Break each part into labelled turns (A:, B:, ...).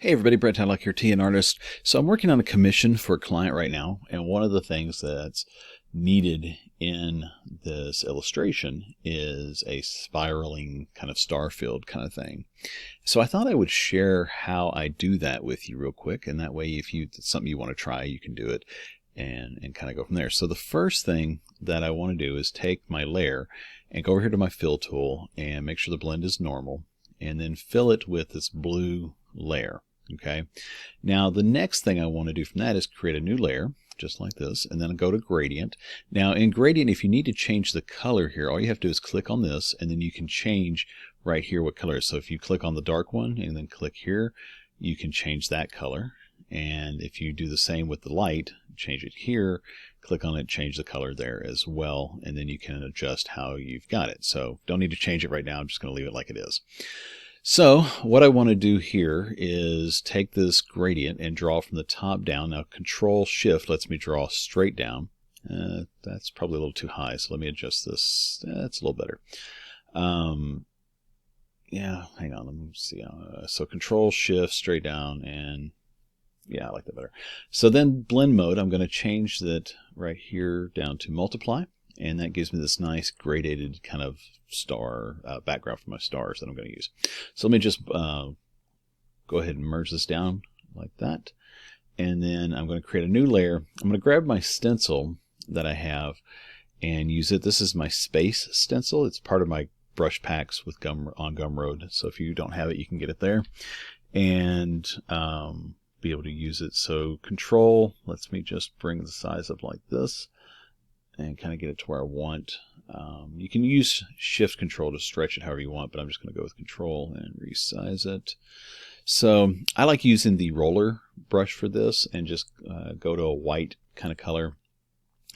A: Hey everybody, Brett Tadlock here, TN Artist. So I'm working on a commission for a client right now, and one of the things that's needed in this illustration is a spiraling kind of Starfield kind of thing. So I thought I would share how I do that with you real quick, and that way if it's something you want to try, you can do it and kind of go from there. So the first thing that I want to do is take my layer and go over here to my fill tool and make sure the blend is normal, and then fill it with this blue layer. Okay, now the next thing I want to do from that is create a new layer just like this, and then go to gradient. Now in gradient, if you need to change the color here, all you have to do is click on this, and then you can change right here what color it is. So if you click on the dark one and then click here, you can change that color. And if you do the same with the light, change it here, click on it, change the color there as well, and then you can adjust how you've got it. So don't need to change it right now, I'm just going to leave it like it is. So what I want to do here is take this gradient and draw from the top down. Now Control Shift lets me draw straight down. That's probably a little too high, so let me adjust this. That's a little better. Yeah, hang on, let me see. So Control Shift straight down, and yeah, I like that better. So then blend mode, I'm going to change that right here down to multiply. And that gives me this nice gradated kind of star background for my stars that I'm going to use. So let me just go ahead and merge this down like that. And then I'm going to create a new layer. I'm going to grab my stencil that I have and use it. This is my space stencil. It's part of my brush packs with on Gumroad. So if you don't have it, you can get it there and be able to use it. So Control lets me just bring the size up like this and kind of get it to where I want. You can use Shift Control to stretch it however you want, but I'm just going to go with Control and resize it. So I like using the roller brush for this and just go to a white kind of color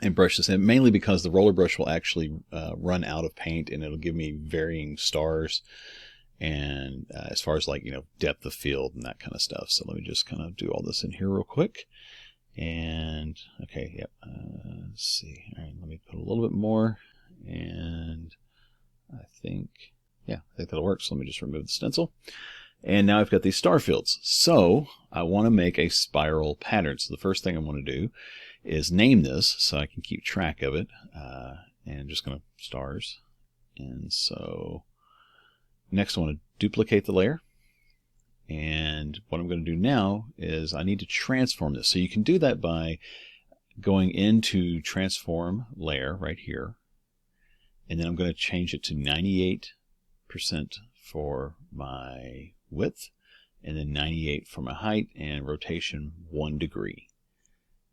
A: and brush this in, mainly because the roller brush will actually run out of paint and it'll give me varying stars and as far as like, depth of field and that kind of stuff. So let me just kind of do all this in here real quick. And okay, yep. Let's see. All right, let me put a little bit more, and I think that'll work. So let me just remove the stencil, and now I've got these star fields. So I want to make a spiral pattern. So the first thing I want to do is name this so I can keep track of it, and I'm just going to stars. And so next I want to duplicate the layer. And what I'm going to do now is I need to transform this. So you can do that by going into transform layer right here. And then I'm going to change it to 98% for my width, and then 98 for my height, and rotation 1 degree.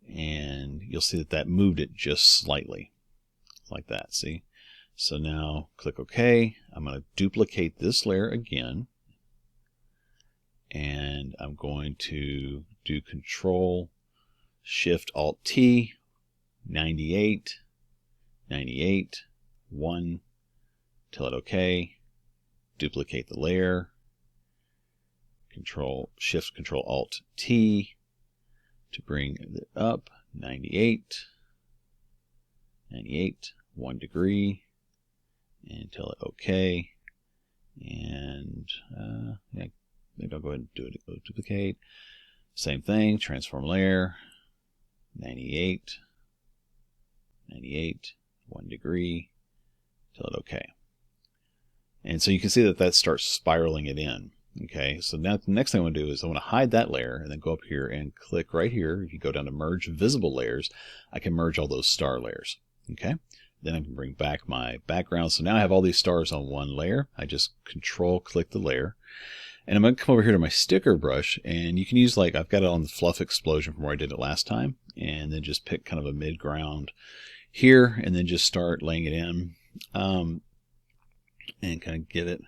A: And you'll see that moved it just slightly like that. See? So now click OK. I'm going to duplicate this layer again. And I'm going to do Control Shift Alt T, 98, 98, 1, tell it OK, duplicate the layer, Control Shift Control Alt T to bring it up, 98, 98, 1 degree, and tell it OK, and maybe I'll go ahead and do it. Go duplicate. Same thing. Transform layer. 98. 98. 1 degree. Tell it OK. And so you can see that starts spiraling it in. Okay. So now the next thing I want to do is I want to hide that layer and then go up here and click right here. If you go down to Merge Visible Layers, I can merge all those star layers. Okay. Then I can bring back my background. So now I have all these stars on one layer. I just Control click the layer. And I'm going to come over here to my sticker brush, and you can use, like, I've got it on the Fluff Explosion from where I did it last time, and then just pick kind of a mid-ground here, and then just start laying it in, and kind of get it.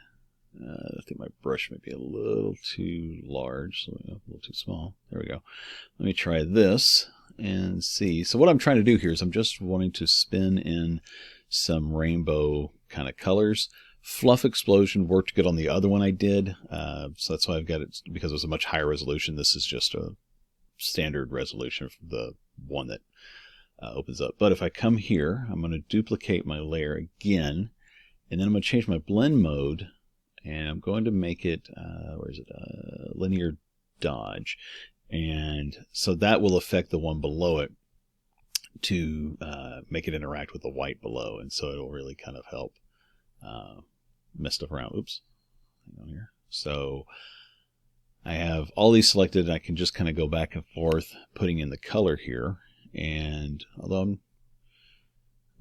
A: I think my brush might be a little too large, so a little too small. There we go. Let me try this and see. So what I'm trying to do here is I'm just wanting to spin in some rainbow kind of colors. Fluff Explosion worked good on the other one I did, so that's why I've got it, because it was a much higher resolution. This is just a standard resolution for the one that opens up. But if I come here, I'm going to duplicate my layer again, and then I'm going to change my blend mode, and I'm going to make it, linear dodge. And so that will affect the one below it to make it interact with the white below. And so it'll really kind of help mess stuff around. Oops. Hang on here. So I have all these selected, and I can just kind of go back and forth putting in the color here. And although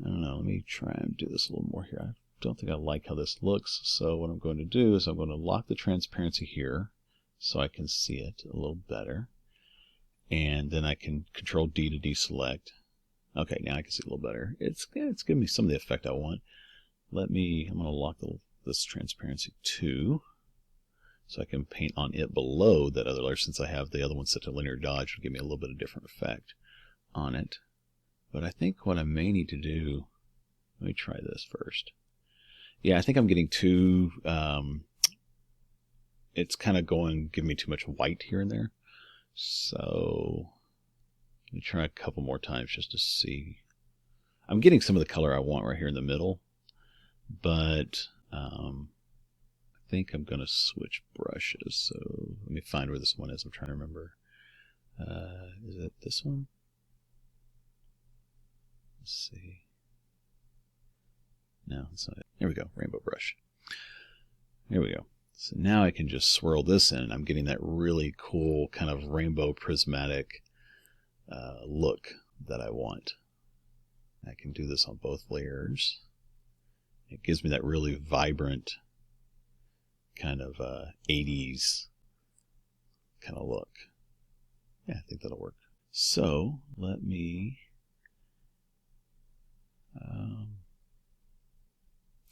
A: I don't know, let me try and do this a little more here. I don't think I like how this looks. So what I'm going to do is I'm going to lock the transparency here so I can see it a little better. And then I can Control D to deselect. Okay, now I can see a little better. It's giving me some of the effect I want. I'm going to lock this transparency too, so I can paint on it below that other layer. Since I have the other one set to linear dodge, it'll give me a little bit of different effect on it. But I think what I may need to do, let me try this first. Yeah, I think I'm getting too, it's kind of giving me too much white here and there. So let me try a couple more times just to see. I'm getting some of the color I want right here in the middle, but I think I'm going to switch brushes. So let me find where this one is. I'm trying to remember. Is it this one? Let's see. No, it's not it. There we go. Rainbow brush. There we go. So now I can just swirl this in, and I'm getting that really cool kind of rainbow prismatic look that I want. I can do this on both layers. It gives me that really vibrant kind of 80s kind of look. Yeah, I think that'll work. So let me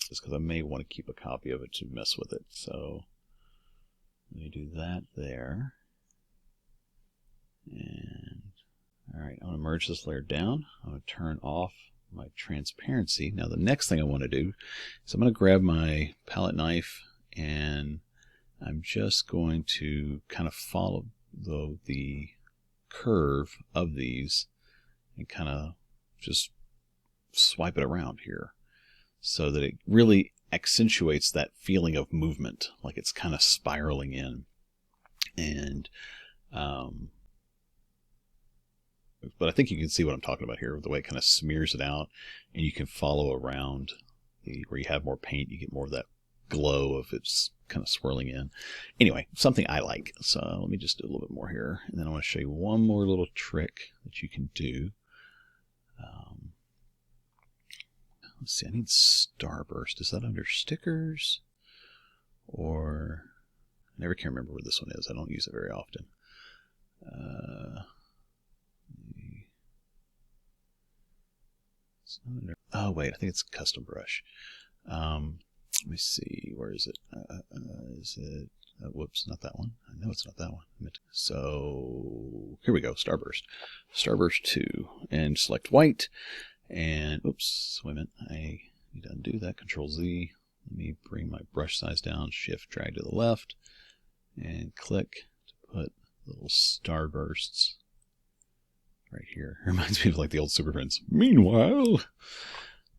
A: just because I may want to keep a copy of it to mess with it. So let me do that there. And all right, I'm going to merge this layer down. I'm going to turn off my transparency. Now the next thing I want to do is I'm going to grab my palette knife, and I'm just going to kind of follow the curve of these and kind of just swipe it around here so that it really accentuates that feeling of movement, like it's kind of spiraling in. And but I think you can see what I'm talking about here, the way it kind of smears it out, and you can follow around where you have more paint, you get more of that glow of it's kind of swirling in. Anyway, something I like. So let me just do a little bit more here, and then I want to show you one more little trick that you can do. Let's see, I need Starburst. Is that under stickers? Or I never can remember where this one is. I don't use it very often. It's not under, oh wait, I think it's Custom Brush. Let me see, where is it? Is it? Whoops, not that one. I know it's not that one. So here we go, Starburst. Starburst 2, and select white. And oops, wait a minute, I need to undo that. Control Z. Let me bring my brush size down, shift drag to the left, and click to put little starbursts right here. It reminds me of like the old Super Friends. Meanwhile,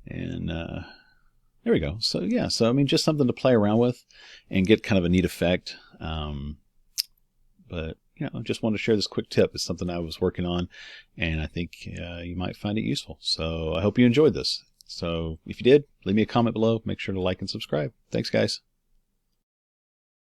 A: and there we go. So yeah, so I mean, just something to play around with and get kind of a neat effect. But you know, just wanted to share this quick tip. It's something I was working on, and I think you might find it useful. So I hope you enjoyed this. So if you did, leave me a comment below. Make sure to like and subscribe. Thanks, guys.